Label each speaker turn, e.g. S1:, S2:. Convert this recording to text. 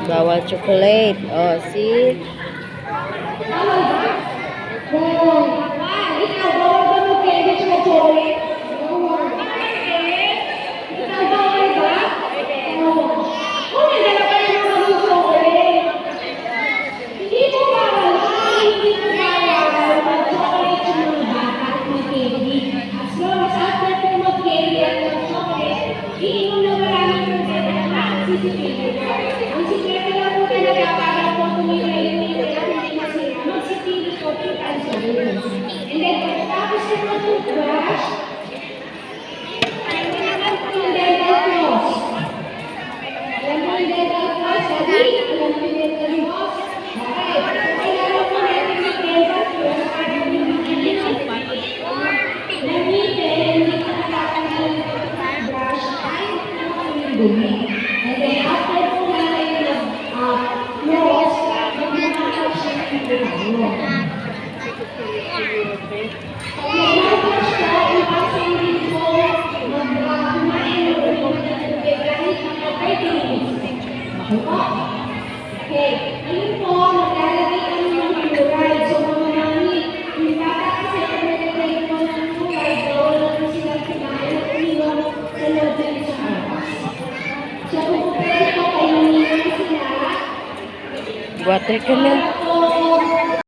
S1: Bawal chocolate. Oh, see?
S2: Ang sikreto lang po talaga para po tumigay yung ngipin at hindi masira. Magsipili po 2 times a day. And then, pagkatapos na mag-toothbrush, kailangan po yung dental floss. Alam mo yung dental floss, sabi? Alam mo yung dental floss? Okay. Kailangan po natin yung dental floss para hindi makikita ng ngipin, hindi ka natatanggal ng toothbrush, ay yung dumi. And then, after po natin yung floss, mag-makakap siya ng tayo. Pag nag-makakap siya, ipasang din po, mag-kumain o mag-tubig kahit mga 30 minutes. Okay po? Okay. Ayun po, maglalagay kami ng fluoride. So, mga mami, yung bata kasi kung nalagay po ng fluoride, bawal na po silang kumain at iniwan sa loob ng isang oras. So, kung pwede po kayo nila sila,
S1: Water ka na.